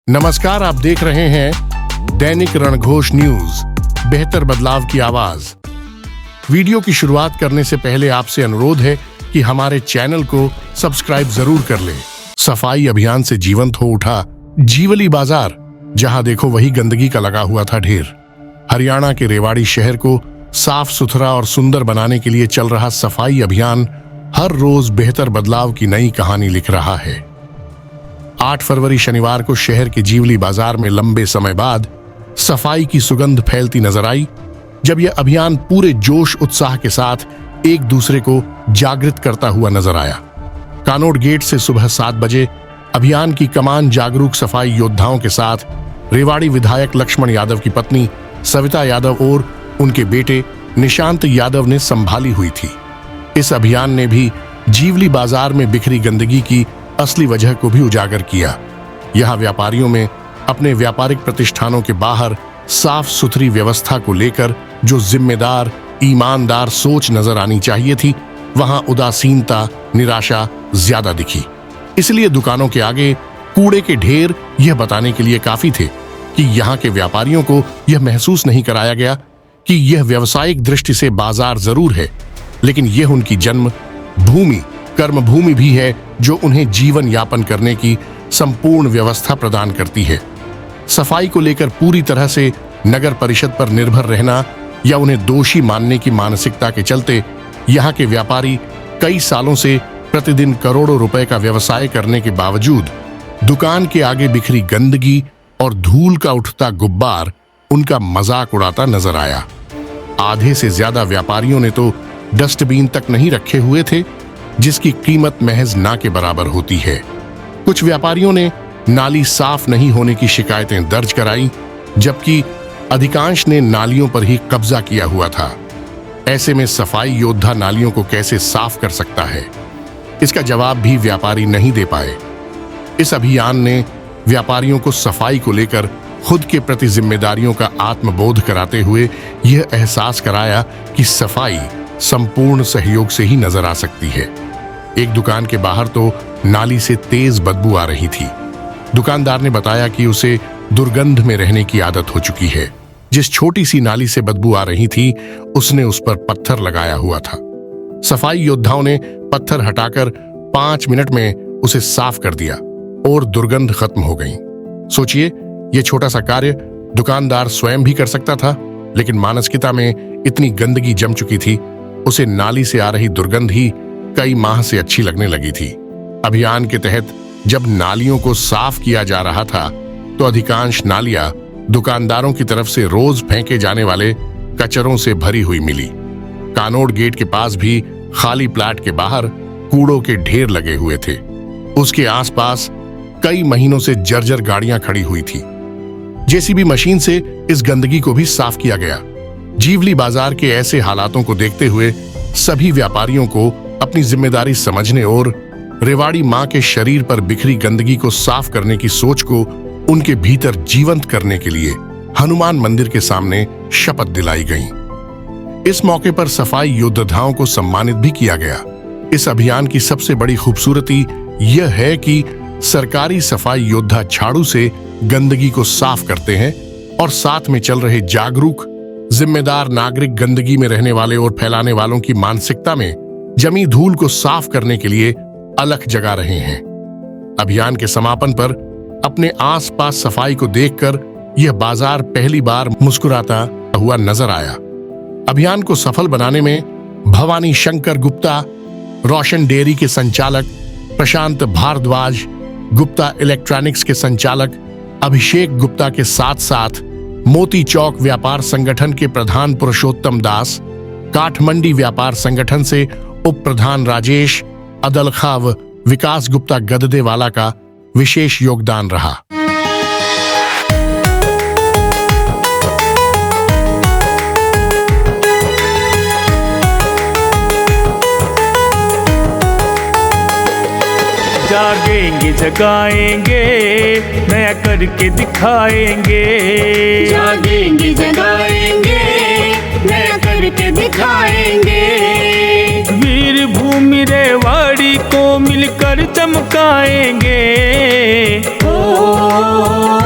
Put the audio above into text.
नमस्कार, आप देख रहे हैं दैनिक रणघोष न्यूज, बेहतर बदलाव की आवाज। वीडियो की शुरुआत करने से पहले आपसे अनुरोध है कि हमारे चैनल को सब्सक्राइब जरूर कर लें। सफाई अभियान से जीवंत हो उठा जीवली बाजार, जहां देखो वही गंदगी का लगा हुआ था ढेर। हरियाणा के रेवाड़ी शहर को साफ सुथरा और सुंदर बनाने के लिए चल रहा सफाई अभियान हर रोज बेहतर बदलाव की नई कहानी लिख रहा है। 8 फरवरी शनिवार को शहर के जीवली बाजार में लंबे समय बाद सफाई की सुगंध फैलती नजर आई, जब यह अभियान पूरे जोश उत्साह के साथ एक दूसरे को जागृत करता हुआ नजर आया। कानोड़ गेट से सुबह 7 बजे अभियान की कमान जागरूक सफाई योद्धाओं के साथ रेवाड़ी विधायक लक्ष्मण यादव की पत्नी सविता यादव और उनके बेटे निशांत यादव ने संभाली हुई थी। इस अभियान ने भी जीवली बाजार में बिखरी गंदगी की असली वजह को भी उजागर किया। यहाँ व्यापारियों में अपने व्यापारिक प्रतिष्ठानों के बाहर साफ सुथरी व्यवस्था को लेकर जो जिम्मेदार, ईमानदार सोच नजर आनी चाहिए थी, वहां उदासीनता, निराशा ज्यादा दिखी। इसलिए दुकानों के आगे कूड़े के ढेर यह बताने के लिए काफी थे कि यहाँ के व्यापारियों को यह महसूस नहीं कराया गया कि यह व्यावसायिक दृष्टि से बाजार जरूर है, लेकिन यह उनकी जन्म भूमि, कर्म भूमि भी है, जो उन्हें जीवन यापन करने की संपूर्ण व्यवस्था प्रदान करती है। सफाई को लेकर पूरी तरह से नगर परिषद पर निर्भर रहना या उन्हें दोषी मानने की मानसिकता के चलते यहाँ के व्यापारी कई सालों से प्रतिदिन करोड़ों रुपए का व्यवसाय करने के बावजूद दुकान के आगे बिखरी गंदगी और धूल का उठता गुब्बार उनका मजाक उड़ाता नजर आया। आधे से ज्यादा व्यापारियों ने तो डस्टबिन तक नहीं रखे हुए थे, जिसकी कीमत महज ना के बराबर होती है। कुछ व्यापारियों ने नाली साफ नहीं होने की शिकायतें दर्ज कराई, जबकि अधिकांश ने नालियों पर ही कब्जा किया हुआ था। ऐसे में सफाई योद्धा नालियों को कैसे साफ कर सकता है, इसका जवाब भी व्यापारी नहीं दे पाए। इस अभियान ने व्यापारियों को सफाई को लेकर खुद के प्रति जिम्मेदारियों का आत्मबोध कराते हुए यह एहसास कराया कि सफाई संपूर्ण सहयोग से ही नजर आ सकती है। एक दुकान के बाहर तो नाली से तेज बदबू आ रही थी। दुकानदार ने बताया कि उसे दुर्गंध में रहने की आदत हो चुकी है। जिस छोटी सी नाली से बदबू आ रही थी, उसने उस पर पत्थर लगाया हुआ था। सफाई योद्धाओं ने पत्थर हटाकर 5 मिनट में उसे साफ कर दिया और दुर्गंध खत्म हो गई। सोचिए, यह छोटा सा कार्य दुकानदार स्वयं भी कर सकता था, लेकिन मानसिकता में इतनी गंदगी जम चुकी थी, उसे नाली से आ रही दुर्गंध ही कई माह से अच्छी लगने लगी थी। अभियान के तहत जब नालियों को साफ किया जा रहा था, तो अधिकांश नालियां दुकानदारों की तरफ से रोज फेंके जाने वाले कचरों से भरी हुई मिली। कानोड़ गेट के पास भी खाली प्लाट के बाहर कूड़ों के ढेर लगे हुए थे। उसके आसपास कई महीनों से जर्जर गाड़ियां खड़ी हुई थी। जेसीबी मशीन से इस गंदगी को भी साफ किया गया। जीवली बाजार के ऐसे हालातों को देखते हुए सभी व्यापारियों को अपनी जिम्मेदारी समझने और रेवाड़ी मां के शरीर पर बिखरी गंदगी को साफ करने की सोच को उनके भीतर जीवंत करने के लिए हनुमान मंदिर के सामने शपथ दिलाई गई। इस मौके पर सफाई योद्धाओं को सम्मानित भी किया गया। इस अभियान की सबसे बड़ी खूबसूरती यह है कि सरकारी सफाई योद्धा झाड़ू से गंदगी को साफ करते हैं और साथ में चल रहे जागरूक जिम्मेदार नागरिक गंदगी में रहने वाले और फैलाने वालों की मानसिकता में जमी धूल को साफ करने के लिए अलख जगा रहे हैं। अभियान के समापन पर अपने आसपास सफाई को देखकर यह बाजार पहली बार मुस्कुराता हुआ नजर आया। अभियान को सफल बनाने में भवानी शंकर गुप्ता, रोशन डेयरी के संचालक प्रशांत भारद्वाज, गुप्ता इलेक्ट्रॉनिक्स के संचालक अभिषेक गुप्ता के साथ साथ मोती चौक व्यापार संगठन के प्रधान पुरुषोत्तम दास, काठमंडी व्यापार संगठन से उप प्रधान राजेश अदलखा व विकास गुप्ता गददेवाला का विशेष योगदान रहा। जागेंगे जगाएंगे, नया करके दिखाएंगे। जागेंगे जगाएंगे, नया करके दिखाएंगे। वीर भूमि रेवाड़ी को मिलकर चमकाएंगे। ओ